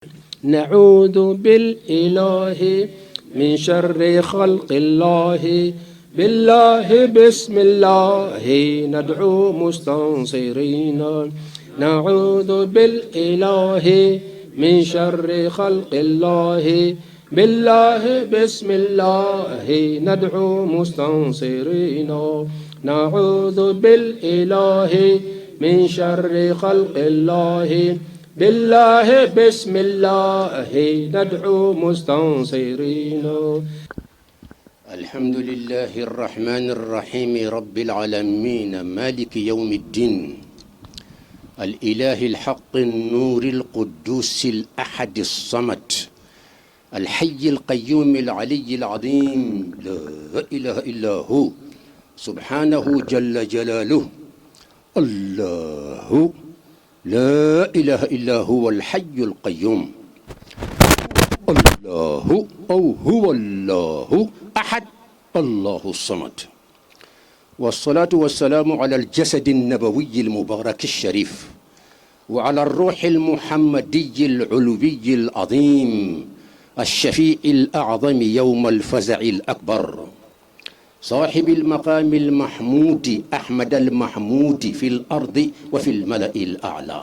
نعوذ بالإله من شر خلق الله. بالله بسم الله ندعو مستنصرين. نعوذ بالإله من شر خلق الله. بالله بسم الله ندعو مستنصرين. نعوذ بالإله من شر خلق الله. بالله بسم الله ندعو مستنصرين. الحمد لله الرحمن الرحيم رب العالمين مالك يوم الدين الإله الحق النور القدوس الأحد الصمد الحي القيوم العلي العظيم لا إله إلا هو سبحانه جل جلاله. الله لا إله إلا هو الحي القيوم. الله أو هو الله أحد الله الصمد. والصلاة والسلام على الجسد النبوي المبارك الشريف وعلى الروح المحمدي العلوي العظيم الشفيع الأعظم يوم الفزع الأكبر صاحب المقام المحمود أحمد المحمود في الأرض وفي الملأ الأعلى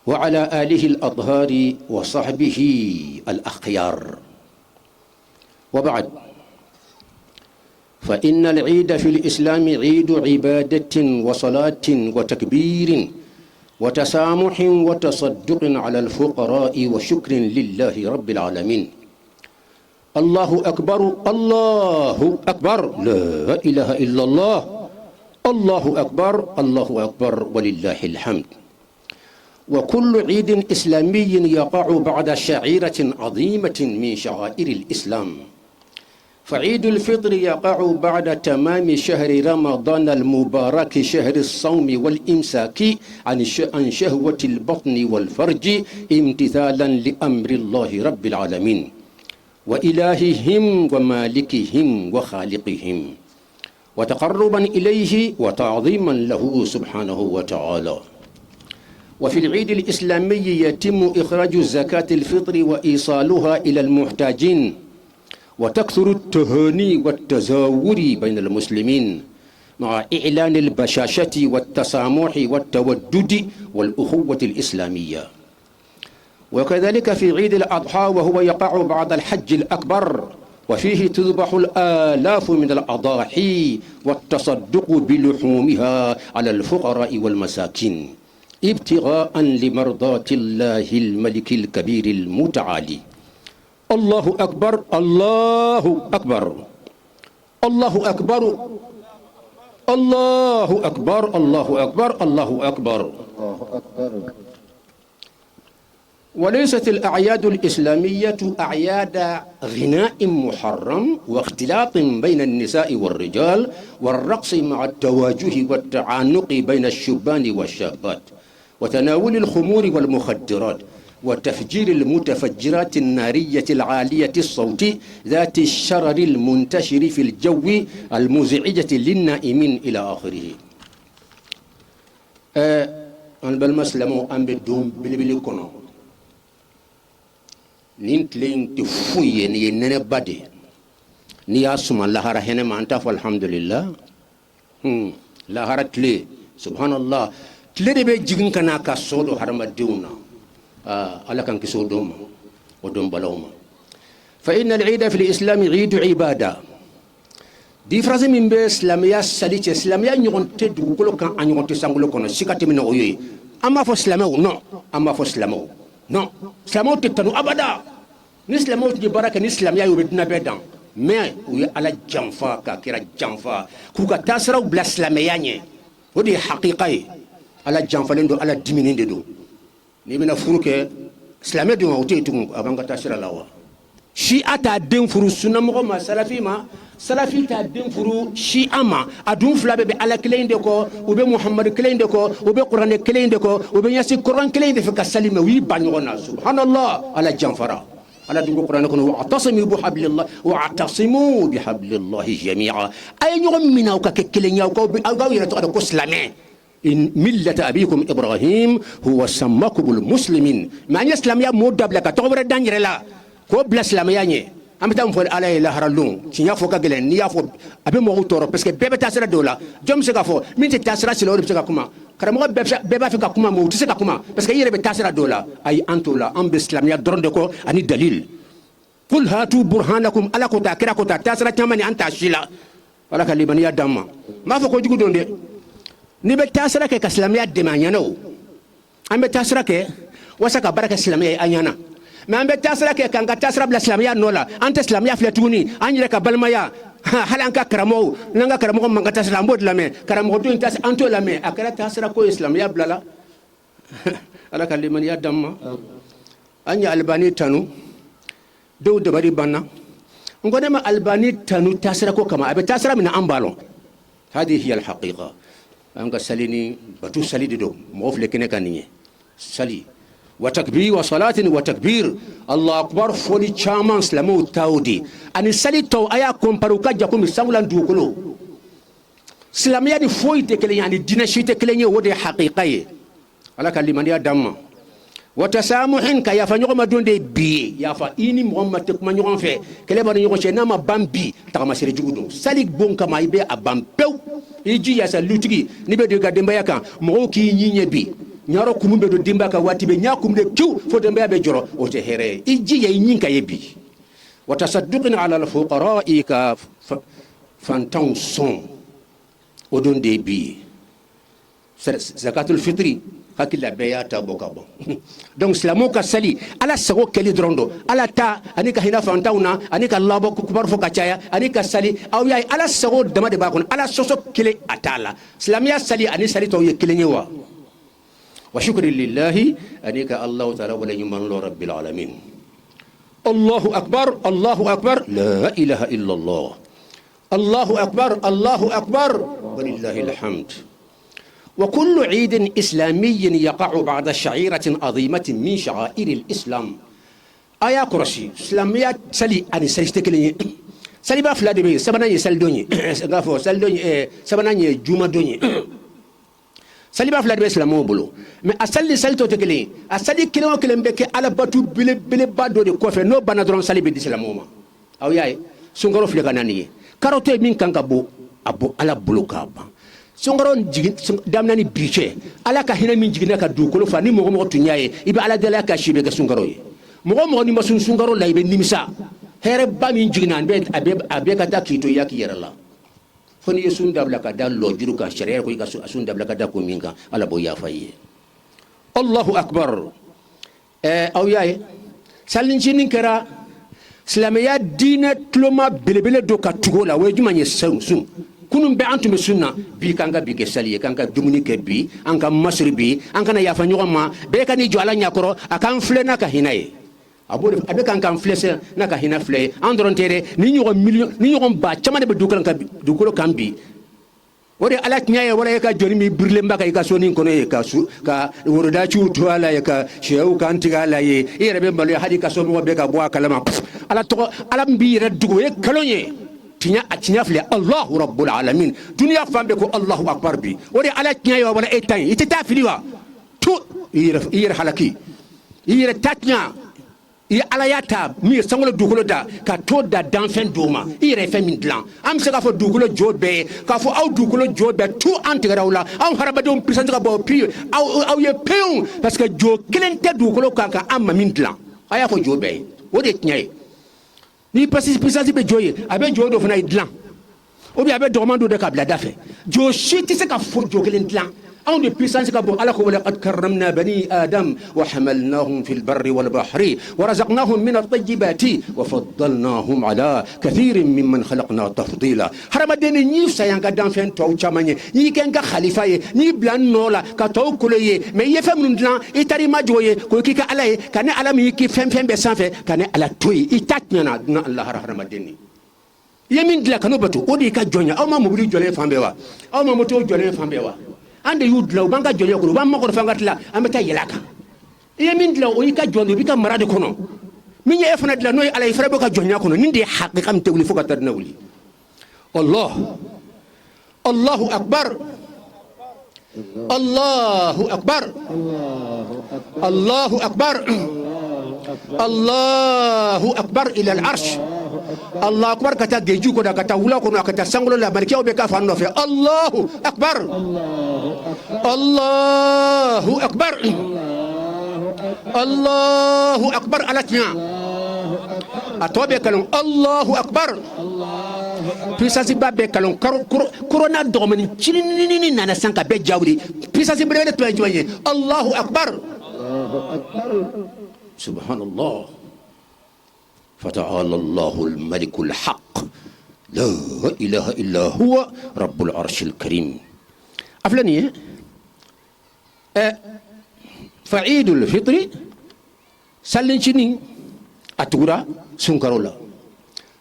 وعلى آله الأطهار وصحبه الأخيار. وبعد، فإن العيد في الإسلام عيد عبادة وصلاة وتكبير وتسامح وتصدق على الفقراء وشكر لله رب العالمين. الله أكبر الله أكبر لا إله إلا الله. الله أكبر الله أكبر ولله الحمد. وكل عيد إسلامي يقع بعد شعيرة عظيمة من شعائر الإسلام. فعيد الفطر يقع بعد تمام شهر رمضان المبارك شهر الصوم والإمساك عن شهوة البطن والفرج امتثالا لأمر الله رب العالمين وإلههم ومالكهم وخالقهم وتقربا إليه وتعظيما له سبحانه وتعالى. وفي العيد الإسلامي يتم إخراج زكاة الفطر وإيصالها إلى المحتاجين وتكثر التهاني والتزاور بين المسلمين مع إعلان البشاشة والتسامح والتودد والأخوة الإسلامية. وكذلك في عيد الأضحى وهو يقع بعد الحج الأكبر وفيه تذبح الآلاف من الأضاحي والتصدق بلحومها على الفقراء والمساكين ابتغاء لمرضاة الله الملك الكبير المتعالي. الله أكبر الله أكبر الله أكبر الله أكبر الله أكبر الله أكبر. وليست الأعياد الإسلامية أعياد غناء محرم واختلاط بين النساء والرجال والرقص مع التواجه والتعانق بين الشبان والشابات وتناول الخمور والمخدرات وتفجير المتفجرات النارية العالية الصوت ذات الشرر المنتشر في الجو المزعجة للنائمين إلى آخره. أن بالمسلم أن بدون بلبلكنا نينتلين تفوي نينن بدي نياسم الله رحنا ما أنت فالحمد لله لا هرت لي سبحان الله تلي بيجين كنا كسودو حرم الدونا على كان كسودوم ودوم بلوم. فإن العيد في الإسلام عيد عبادة دي فرازي من بإسلام يا ساليت إسلام يا نيون تدو كلو كان أنيون تسانغلو كنا سكتي من أوي أما فسلامو نو أما فسلامو نو سلامو تتنو أبدا نسلامو تجي بركة نسلام يا يبدنا بدان ما ويا على جنفا كيرا جنفا كوكا تاسرو بلا سلامياني ودي حقيقة على جنفا لندو على دمينين دو نبينا فروك سلامي دو أوتي تون أبانغا تاسرا لاوا شي أتا دين فرو سنة مغما سلافي ما سلافي تا دين فرو شي أما أدون فلابي بي على كلين دكو وبي محمد كلين دكو وبي قرآن كلين دكو وبي ياسي قرآن كلين دكو كسليم ويبانيونا سبحان الله على جنفرا على دغ قران كن واعتصموا بحبل الله واعتصموا بحبل الله جميعا اي نيوم ميناو ككلين ياو كو او يرتو كو سلامي إن ملة أبيكم إبراهيم هو سماكم المسلمين ما يسلم يا مودب لك تغبر دانجر لا كو بلا سلام ياني أم تام فول على إله رلون تيا فوكا جلن نيا فو أبي مو تورو بس كبيبة تاسرة دولا جم سكافو مين تاسرة سلوا بسكا كوما كرامو بيبة فيكا كوما مو تسكا كوما بس كيير بتاسرة دولا أي أنتولا أم بسلام يا درون دكو أني دليل قل هاتوا برهانكم على كوتا كرا كوتا تاسرة تماني أنت أشيلا ولا كلمة يا دم ما فوكو جودو دي ni be tasira ke kaslamiyya de manyano ambe tasira ke wasa ka baraka islamiyya anyana me ambe tasira ke kan ka tasira bla islamiyya nola anta islamiyya fletuni anyire ka balmaya halanka karamo nanga karamo man ka tasira mbod lame karamo to intas anto lame akara tasira ko islamiyya blala ala kaliman ya damma anya albani tanu do de bari banna ngone ma albani tanu tasira ko kama abe tasira min ambalo هذه هي الحقيقه أنك سليني بتو سلي دو موف لكنه كانيه سلي وتكبير وصلاة وتكبير الله أكبر فولي شامان سلمو تاودي أن سلي تو أيا كومباروكا جاكم سامولان دوكلو سلامي يعني فوي تكلي يعني دين شيء تكلي ودي حقيقية على كلمة يا دم وتسامحين كيا فنيوم دون دي بي يا فا إني محمد تكمن يوم في كلي بني يوم شيء نما بامبي تكما سير جودو سلي بون كما يبي أبامبيو iji ya sa lutigi ni be de ga demba yaka mo ki nyinye bi nyaro kumbe do dimba ka wati be nyakumde kiu fo demba be joro o te here iji ya nyinka yebi wa tasadduqna ala al fuqara'i ka fantan son odon de bi zakatul fitri hakila be ya ta bokabo donc islamo ka sali ala sago keli drondo ala ta anika hina fantauna anika labo kubar fo kachaya anika sali aw yaay ala sago dama de bakon ala soso kele atala islamia sali ani sali to ye kele nyewa wa shukri lillahi anika allah ta'ala wala yuman lo rabbil alamin allahu akbar la ilaha illa allah allahu akbar walillahil hamd وكل عيد إسلامي يقع بعد شعيرة عظيمة من شعائر الإسلام آية كرسي إسلامية سلي أني سلستكلي سلي بافلا دبي سبنا يسال دوني غافو سال دوني سبنا يجوما دوني سلي بافلا دبي إسلامو بلو mais asali sali to tekele asali kilo beke ala batu bile bado de kofe no bana dron sali be islamu ma aw yaay sungaro fle kanani karote min kanka bo abo ala bulu kaba songaron jigin damnani biche ala ka hina min jigina ka dukolo fa ni mo tunyaye ibe ala dala ka shibe ga sungaro ye mo ni masun sungaro la ibe nimisa here ba min jigina be abe ka ta kito yaki yarala foni yesun dabla ka dallo jiru ka sharia ko ka sun dabla ka da ko minga ala bo ya faye allahu akbar aw yaye salin jinin kara islamiyya dina tloma belebele do ka tugola wajuma nye sun kunun be antum sunna bi kanga bi ke saliye kanga dumuni ke bi anka masri bi anka na yafa nyoma be kani jo ala nyakoro akan flena ka hinaye abode abe kan flese na ka hina fle andron tere ni nyogo million ni nyogo ba chama de dukal ka dukolo kambi wore ala nyaye wala ka joni mi birle mbaka ka soni kono e ka su ka woroda chu to ala e ka shew kan tigala ye ire be mbalo hadi ka so mo be ka bo kalama ala to ala mbi re dugo e kalonye tinya fle Allahu rabbul alamin dunya fambe ko Allahu akbar bi wori ala tinya wala etan itata filiwa tu ire halaki ire tatnya ya ala yata mi sangolo dukulo da ka to da danfen doma ire fe min plan am se ka fo dukulo jobe ka fo aw dukulo jobe tu antigra wala aw haraba dum puissance ka bo pi aw ye peun parce que jo kelente dukulo ka am min plan aya fo jobe wodi tinya ni puissance be joye abe jodo fana idlan obi abe dormando de kabla dafe jo shiti se ka fo jo kelen idlan on de puissance ka bo ala ko wala qad karramna bani adam wa hamalnahum fil barri wal bahri wa razaqnahum min at-tayyibati wa faddalnahum ala kathirin mimman khalaqna tafdila harama de ni sayanga dan fen to chamanye ni ken ka khalifa ye ni blan nola ka to kuloye me ye fam ndlan itari majoye ko kika ala ye kan ala mi ki fem be sanfe kan ala toyi itatna na allah harama de ni yemin dila kanu batu odi ka jonya aw ma mobili jole fambe wa aw ma moto jole fambe wa ande yudlaw banga jole ko ba ma ko fangatla amata yelaka yemin dila o ka jondo bi ka marade kono min ye fana dila noy alay fara ka jonya kono ninde haqiqam tewli fuka tadnawli allah allahu akbar Allahu akbar, Allahu akbar, Allahu akbar ila al-arsh. Allahu akbar kata geju ko da kata wula ko kata sangolo la barke o be ka fanno fe Allahu akbar, Allahu akbar, Allahu akbar alatnya atobe kalon Allahu akbar puissance babbe kalon corona domani chinini nana sanka be jawri puissance brede to joye Allahu akbar, subhanallah, fata'ala Allahul malikul haq, la ilaha illa huwa rabbul arshil karim. aflani fa'idul fitri sallincini atura sunkarola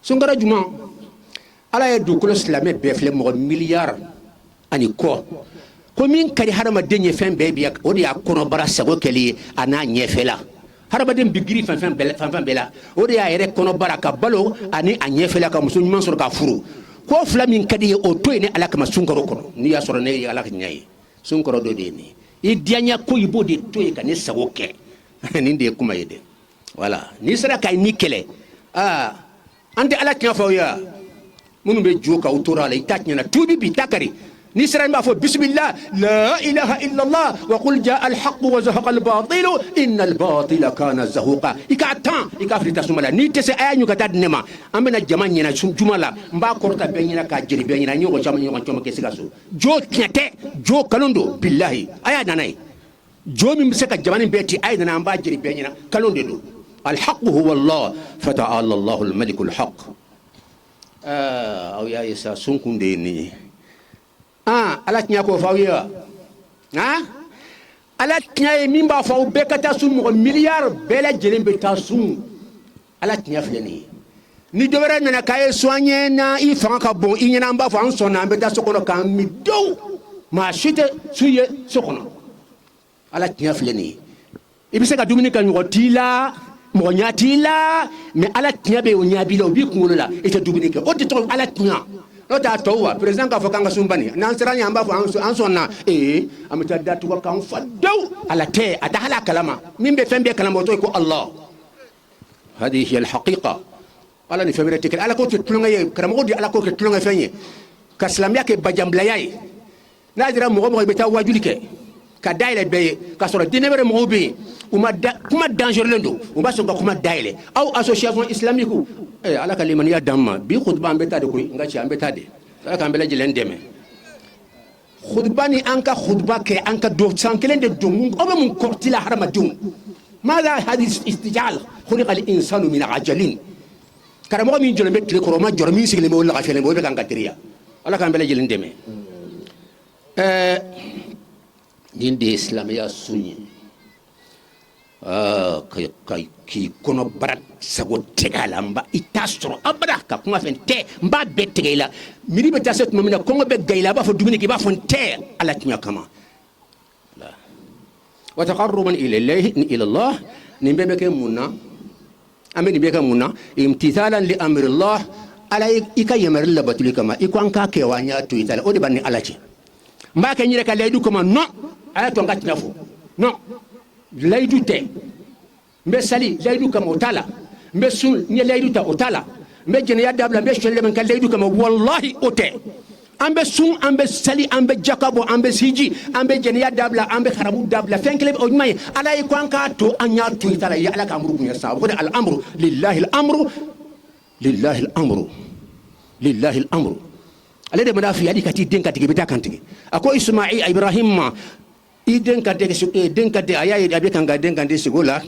sunkara juma ala ya dukolo silame befle mo milliard ani ko min kadi harama denye fen bebiya o de yakono bara sago keli ana nyefela harama den bigiri fen bela o de ya yere kono bara ka balo ani a nyefela ka muso nyman soro ka furu ko fla min kadi o to ne ala kama sunkaro kono ni ya soro ne ala nyai sunkaro do de ni i dianya ko ibo de to e ka ne sago ke ni de kuma yede wala ni sara kay ni kele ante ala kya fa ya munu be joka utora la itatnya na tubi bi takari ni sara ma fo bismillah la ilaha illa allah wa qul jaa al haqq wa zahaqa al batil inna al batila kana zahuqa ikatan ikafrita sumala ni tese ayanyu kata nema amena jamanya na jumala mba korta benyina ka jiri benyina nyogo chama ke sigaso jo tiate jo kalondo billahi aya nanai jo mi seka jamani beti aya na mba jiri benyina kalondo do al haqq huwa allah fata'ala allah al malik al haqq aw ya isa sunkunde ni ala tinya ko fawiya ala tinya min ba faw be kata sun mo milliard bela jelen be ta sun ala tinya fleni ni dobere na kay soigner na i fa ka bon i nyana ba fa an sonna be ta sokono kan mi do ma shite suye sokono ala tinya fleni ibise ka dumini kan ngotila mo nyatila me ala tinya be o nyabila obi kunula ite dumini ke o to ala tinya nota towa president ka fokanga sumbani nan seranya amba fo an sonna amita datu ko kan fadaw ala te adahala kalama mimbe fembe kalama to ko allah hadi hiya alhaqiqa ala ni femere tikal ala ko tulunga ye karamo di ala ko tulunga fenye ka islamia ke bajambla yayi nadira mo be ta wajulike ka daile be ka soro dinebere mo be kuma danger lendo umba so kuma daile au association islamique ala kalimani ya damma bi khutba ambeta de ko ngachi ambeta de ala ka ambela jilen deme khutba ni anka khutba ke anka do sankelen de dum o be mun kortila harama dum ماذا هذه استجعال خلق الانسان من عجل كرمو من جلمه تلكرو ما جرمي سيغلي مو لا غفل مو be kan katriya ala ka ambela jilen deme din de islam ya sunni ki kono barat sago tegala mba itastro abada ka kuma fente mba betegela miri be taset momina kongo be gaila ba fo dumini ki ba fonte ala tinya kama la wa taqarruban ila allah nimbe be ke munna ameni be ke munna imtithalan li amri allah ala ikayemar la batuli kama ikwanka ke wanya to itala odi banni alachi mba ke nyire ka laydu kama no ala to ngati nafo no laydu te mbe sali laydu kama otala mbe sun ni laydu ta otala mbe jene ya dabla mbe shelle man ka laydu kama wallahi ote ambe sun ambe sali ambe jakabo ambe siji ambe jene ya dabla ambe kharabu dabla fenkle o may ala yi kwanka to anya to itala ya ala ka amru kunya sa ko al amru lillahi al amru lillahi al amru lillahi al amru ale de madafi yadi kati den kati bita kantigi ako isma'i ibrahim iden kate ayaye abe kanga den kante sigola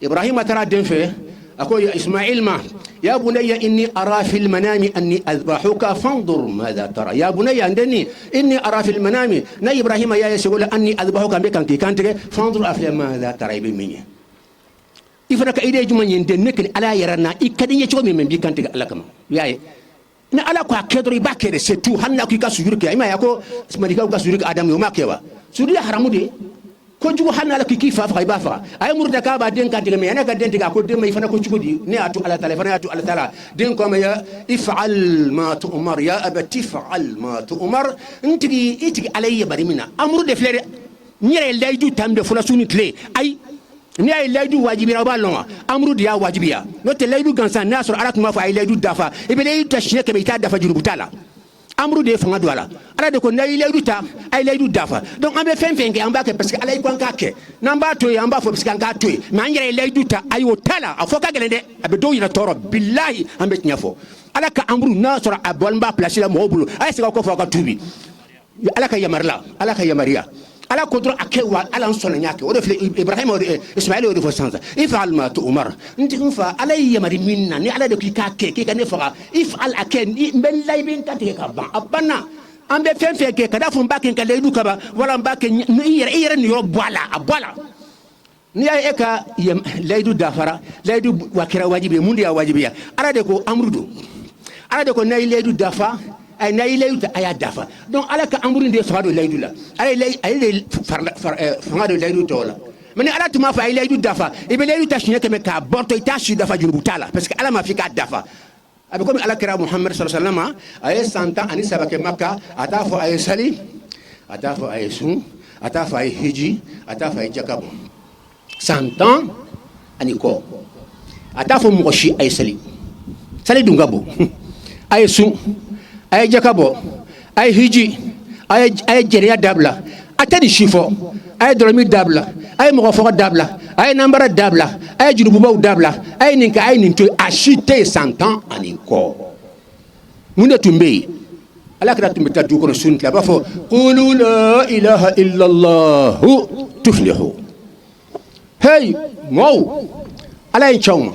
ibrahim tara den fe ako ya ismail ma ya bunayya inni ara fil manami anni azbahuka fanzur madha tara ya bunayya andani inni ara fil manami na ibrahim ya sigola anni azbahuka be kanki kante fanzur afla madha tara be minye ifana ka ide juma nyende nekni ala yarana ikadi ye chomi men bi kante ala kama yaye na ala ko akedori bakere c'est tout hanna ko ka sujur ke ima yako malika ko sujur adam yo makewa sujur haramu de ko jugo hanna la kiki fa fa ba fa ay murda ka ba den ka diga me ana ka den diga ko den mai fana ko cugudi ne atu ala taala fana atu ala taala den ko ma ya if'al ma tu'mar ya abati if'al ma tu'mar ntigi itigi alayya barimina amru de flere nyere laydu tambe fula suni tle ay ni ay laydu wajibira ba lonwa amru dia wajibiya no te laydu gansan nasr ala kuma fa ay laydu dafa ibe laydu tashne ke be ta dafa jurubutala amru de fanga douala ala de ko nay laydu ta ay laydu dafa donc ambe fen fen ke amba ke parce que alay ko anka ke namba to amba fo parce que anka to ma ngere laydu ta ay o tala afoka gelende abe do yina toro billahi ambe nyafo ala ka amru nasr abol mba place la mo bulu ay se ko fo ka tubi ala ka yamarla ala ka yamaria ala kodro akewa ala nsona nyake o defle ibrahim o ismail o defo sanza ifal ma tu umar nti nfa ala yamari minna ni ala de ka ke ka ne faga ifal aken ben laybin ka te ka ban abana ambe fenfe ke kada fun bakin ka laydu ka ba wala bakin ni yere ni yo bwala abwala ni ay eka laydu dafara laydu wakira wajibi mundi ya wajibiya ala de ko amrudo ala de ko nay laydu dafa ay nay laydu aya dafa donc ala ka amru de fado laydu la ay fanga de laydu tola mani ala tuma fa ay laydu dafa ibe laydu tashine ke me ka borto tashi dafa junubu tala parce que ala ma fi ka dafa abi comme ala kira muhammad sallallahu alaihi wasallam ay santa ani sabake makka atafo ay sali atafo ay sun atafo ay hiji atafo ay jakab 100 ans ani ko atafo mo shi ay sali dungabo ay sun ay jakabo ay hiji ay jeria dabla atadi shifo ay dolomi dabla ay mogofo dabla ay nambara dabla ay junububa dabla ay ninka ay ninto ashite 100 ans aninko mune tumbe ala kra tumbe tadu ko sunta ba fo qulu la ilaha illa allah tuflihu hey mo ala en chawma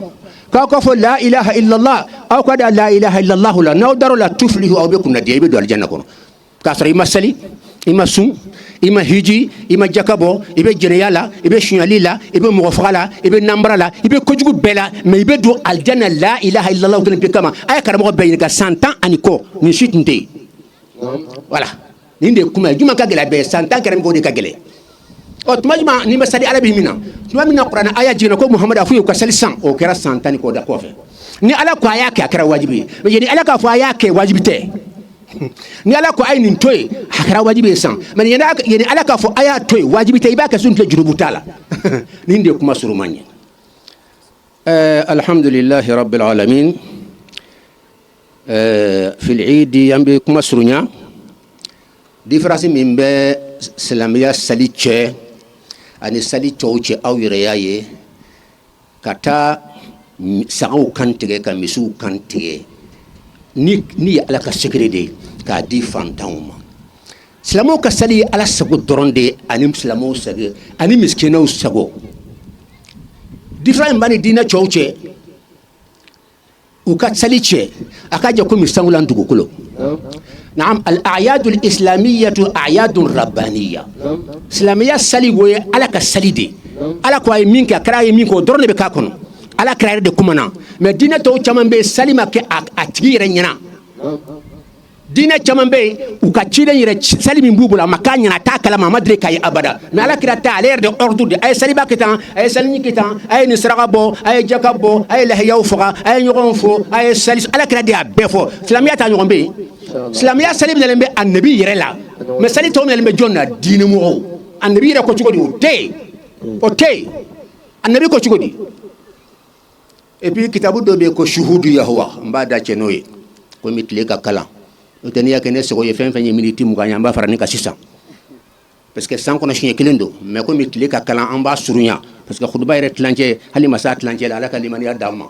ka ko fo la ilaha illa allah aw ko da la ilaha illa allah la naw daro la tuflihu aw be kunna de be do aljanna ko ka sara masali ima sun ima hiji ima jakabo ibe jeneyala ibe shunyalila ibe mogofala ibe nambrala ibe kojugu bela me ibe do aljanna la ilaha illa allah ko kama ay karamo be ga 100 ans aniko ni shitnde voilà ninde kuma juma ka gela be 100 ans karamo ko de ka gele o tuma ni masali arabi mina tuma mina qur'an aya jina ko muhammad afu ko sali 100 o kera 100 ans ko da ko fe ni ala ko aya ka kara wajibi me ni ala ka fa aya ke wajibi te ni ala ko ay nin toy hakara wajibi san man yana yani ala ka fo aya toy wajibi tay baka sun tle jurubu tala ninde kuma surumanye alhamdulillah rabbil alamin fil eid yambe kuma surunya difference min be salamiya saliche ani sali tawche awire yaye kata sa'u kantige ka misu kantige ni ala ka secret ka di fantanuma silamo ka sali ala sago doronde ani silamo sage ani miskino sago different bani dina chouche uka sali che akaja ko misangulan dugukulo نعم الأعياد الإسلامية أعياد ربانية إسلامية سالي وي على كسالي دي على كواي مينك كراي مينكو درن بكاكون على كراي دي كومانا مدينة تو كمان بي سالي ما كي أتغير نينا دينا كمان بي وكاتشيرن يرى سالي من بوبلا مكان ينا تاكلا ما مدري كاي أبدا ما على كرا تعلير دي أردو دي أي سالي باكتان أي سالي نيكتان أي نسرقبو أي جاكبو أي لهيو فغا أي نيغونفو أي سالي على كرا دي أبيفو إسلامية تانيغون بي Islamia salim na lembe annabi yere la me sali to me lembe jonna dine mo annabi yere ko cugodi o te annabi ko cugodi et puis kitabu do be ko shuhudu yahwa mbada chenoye ko mitle ka kala o tenia kene se ko ye fen fanye militi mu ganya mba farani ka sisa parce que sans qu'on chine kelendo mais ko mitle ka kala amba surunya parce que khutba yere tlanche halima sa tlanche la kalimani ya damma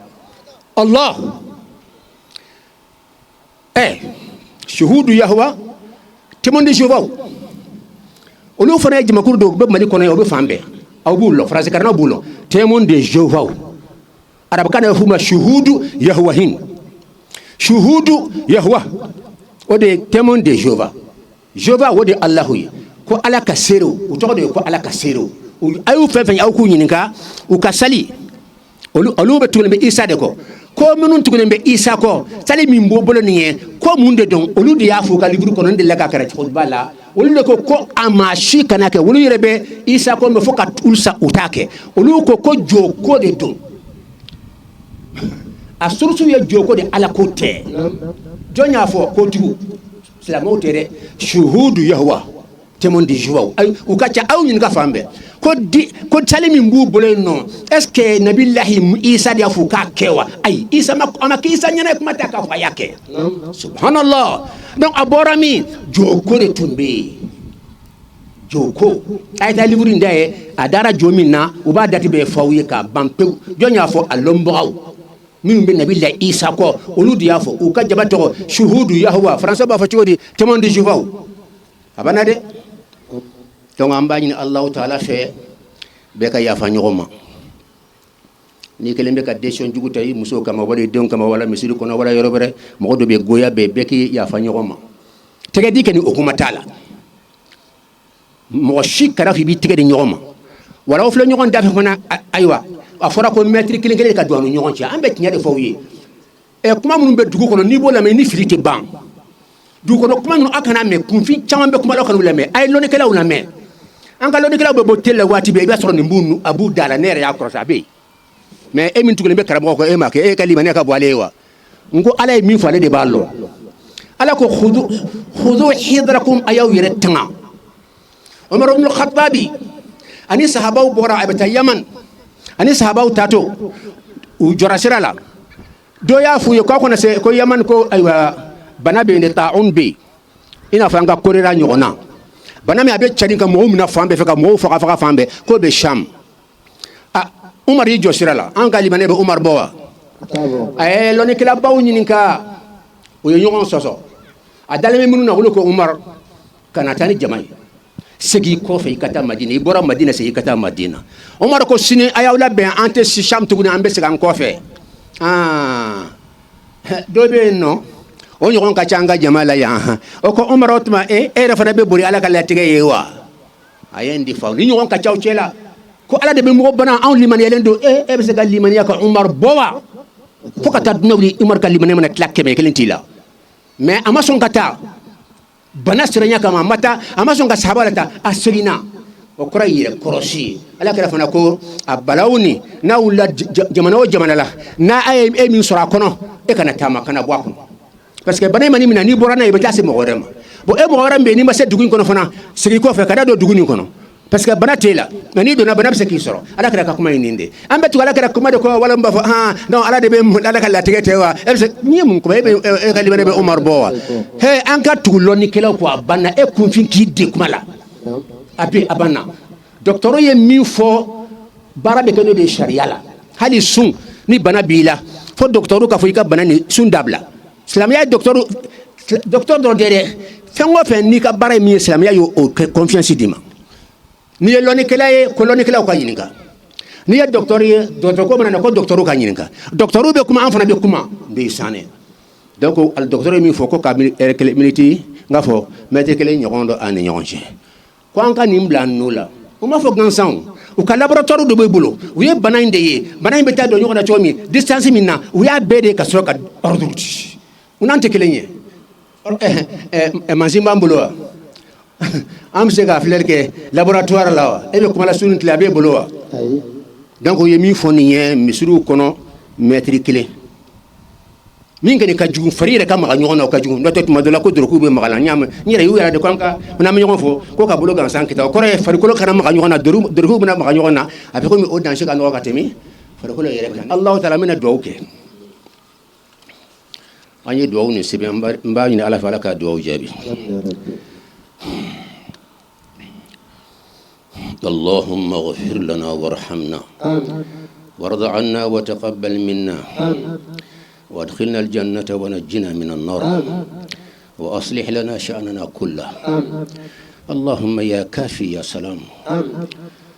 Allah shuhudu yahwa temondi jovao olu fana jima kurdo be mali kono obe fambe aw bulo phrase karna bulo temondi jovao arab kana fuma shuhudu yahwa hin shuhudu yahwa ode temondi jova jova wode allah ko ala kasero utode ko ala kasero ayu fefen aw ku nyininka u kasali olu be tulbe isa de ko ko minnu tugunen bɛ isa kɔ sali min b'o bolo nin ye ko mun de don olu de y'a fɔ ka livre kɔnɔ n delila ka kɛra khutba la olu de ko a maa si kana kɛ olu yɛrɛ bɛ isa kɔ mɛ fo ka ulu sa u t'a kɛ olu ko jo ko de don a surusu ye jo ko de ala ko tɛ jɔn y'a fɔ kojugu silamɛw tɛ dɛ shuhudu yahuwa témoin de Jéhovah u ka ca aw ɲininka fan bɛɛ ko sali min b'u bolo yen nɔ est ce que nabilahi isa de y'a fɔ k'a kɛ wa ayi isa ma a ma kɛ isa ɲɛna kuma tɛ k'a fɔ a y'a kɛ subhanallah donc a bɔra min joko de tun bɛ yen joko a ye taa livre in da ye a dara jo min na u b'a dati bɛɛ fɔ aw ye k'a ban pewu jɔn y'a fɔ a lɔnbagaw minnu bɛ nabilahi isa kɔ olu de y'a fɔ u ka jaba tɔgɔ shuhudu yahuwa français b'a fɔ cogo di témoin de Jéhovah a banna dɛ donc an b'a ɲini Allahu taala fɛ bɛɛ ka yafa ɲɔgɔn ma n'i kelen bɛ ka décision jugu ta i muso kama wala i denw kama wala misiri kɔnɔ wala yɔrɔ wɛrɛ mɔgɔ dɔ bɛ goya bɛɛ k'i yafa ɲɔgɔn ma tɛgɛ di kɛ ni o kuma t'a la mɔgɔ si kana fɔ i b'i tɛgɛ di ɲɔgɔn ma wala o filɛ ɲɔgɔn da fɛ fana ayiwa a fɔra ko mètre kelen kelen ka don an ni ɲɔgɔn cɛ an bɛ tiɲɛ de fɔ aw ye kuma minnu bɛ dugu kɔnɔ n'i b'o lamɛn ni fili tɛ ban dugu kɔnɔ kuma ninnu a kana mɛn kunfin caman bɛ kuma la aw kana lamɛn a ye lɔnnikɛlaw lamɛn an ka lɔnnikɛlaw bɛ bɔ tele la waati bɛɛ i b'a sɔrɔ nin b'u a b'u da la ne yɛrɛ y'a kɔrɔsi a bɛ yen mais e min tugulen bɛ karamɔgɔ kɔ e m'a kɛ e ka limaniya ka bɔ ale ye wa n ko ala ye min fɔ ale de b'a lɔ ala ko khudu hidrakum a y'aw yɛrɛ tanga Umar ibn Khattabi ani sahabaw bɔra a bɛ taa Yaman ani sahabaw taatɔ u jɔra sira la dɔ y'a f'u ye k'aw kana se ko Yaman ko ayiwa bana bɛ yen de ta'un bɛ yen i n'a fɔ an ka korera ɲɔgɔn na bana min a bɛ cari ka mɔgɔw minɛ fan bɛɛ fɛ ka mɔgɔw faga fan bɛɛ k'o bɛ Sham Umar y'i jɔ sira la an ka limaniya bɛ Umar bɔ wa a ye lɔnnikɛlabaw ɲininka u ye ɲɔgɔn sɔsɔ a dalen bɛ minnu na olu ko Umar kana taa ni jama ye segin kɔfɛ i ka taa Madina i bɔra Madina segin i ka taa Madina Umar ko sini a y'aw labɛn an tɛ si Sham tuguni an bɛ segin an kɔfɛ dɔ bɛ yen nɔ o ɲɔgɔn ka ca an ka jama la yan o ko Umar o tuma e yɛrɛ fana bɛ boli ala ka latigɛ ye wa a ye n de fa ni ɲɔgɔn ka ca aw cɛ la ko ala de bɛ mɔgɔ bana anw limaniyalen don e bɛ se ka limaniya ka Umar bɔ wa fo ka taa dunan wuli Umar ka limaniya mana tila 100 t'i la mais a ma sɔn ka taa bana siranya kama a ma sɔn ka sahaba la ta a seginna o kɔrɔ ye yɛrɛ kɔrɔsi ala kɛra fana ko a balaw ni n'a wulila jamana o jamana la n'a ye e min sɔrɔ a kɔnɔ e kana taama kana bɔ a kɔnɔ parce que bana in mani mina n'i bɔra n'a ye i bɛ taa se mɔgɔ wɛrɛ ma bon e mɔgɔ wɛrɛ min bɛ yen n'i ma se dugu in kɔnɔ fana segin kɔfɛ ka da don dugu in kɔnɔ parce que bana t'e la mais n'i donna bana bɛ se k'i sɔrɔ ala kɛra ka kuma ye nin de an bɛ tugu ala kɛra kuma de kɔ wala n b'a fɔ donc ala de bɛ ala ka latigɛ tɛ wa e bɛ se n'i ye mun kuma e ka limaniya bɛ Umar bɔ wa an ka tugu lɔnnikɛlaw kɔ a banna e kunfin k'i de kuma la a bɛ a banna docteur ye min fɔ baara bɛ kɛ n'o de ye sariya la hali sun ni bana b'i la fo docteur ka fɔ i ka bana ni sun dabila silamɛya docteur dɔrɔn tɛ dɛ fɛn o fɛn n'i ka baara ye min ye silamɛya y'o confiance d'i ma n'i ye lɔnnikɛla ye ko lɔnnikɛlaw ka ɲininka n'i ye docteur ye docteur ko mana na ko docteur ka ɲininka docteur bɛ kuma an fana bɛ kuma ndeysaan donc docteur ye min fɔ ko ka miniti n k'a fɔ mètre kelen ɲɔgɔn dɔ an ni ɲɔgɔn cɛ ko an ka nin bila n'o la u m'a fɔ gansan u ka laboratoire dɔ b'u bolo u ye bana in de ye bana in bɛ taa don ɲɔgɔn na cogo min distance min na u y'a bɛɛ de ka sɔrɔ ka ordre di u n'an tɛ kelen ye mansin b'an bolo wa an bɛ se ka filɛli kɛ laboratoire la wa e bɛ kuma la su ni tile a b'e bolo wa donc u ye min fɔ nin ye misiriw kɔnɔ mètre kelen min kɔni ka jugu fari yɛrɛ ka maga ɲɔgɔn na o ka jugu n'o tɛ tuma dɔ la ko dorokiw bɛ maga la n yɛrɛ y'u yɛrɛ de ko an n'an bɛ ɲɔgɔn fɔ ko ka bolo gansan kita o kɔrɔ ye farikolo kana maga ɲɔgɔn na dorokiw bɛna maga ɲɔgɔn na a bɛ komi o dansi ka nɔgɔ ka tɛmɛ farikolo yɛrɛ kan Alahu taala n bɛna dugawu kɛ an ye dugawu nin sɛbɛn n b'a ɲini ala fɛ ala ka dugawu jaabi اللهم اغفر لنا وارحمنا وارض عنا وتقبل منا وادخلنا الجنة ونجنا من النار وأصلح لنا شأننا كله اللهم يا كافي يا سلام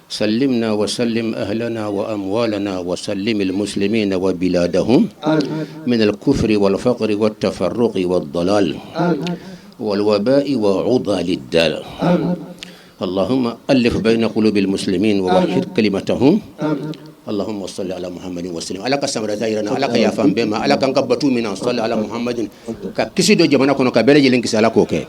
سلمنا وسلم أهلنا وأموالنا وسلم المسلمين وبلادهم من الكفر والفقر والتفرق والضلال والوباء وعضال الدال اللهم ألف بين قلوب المسلمين ووحد كلمتهم اللهم صل على محمد وسلم على كسمرة تايرنا على كيا فام بما على كان كبتو من صل على محمد ككسي دو جمانا كونو كبيرة جلين كسي على كوكي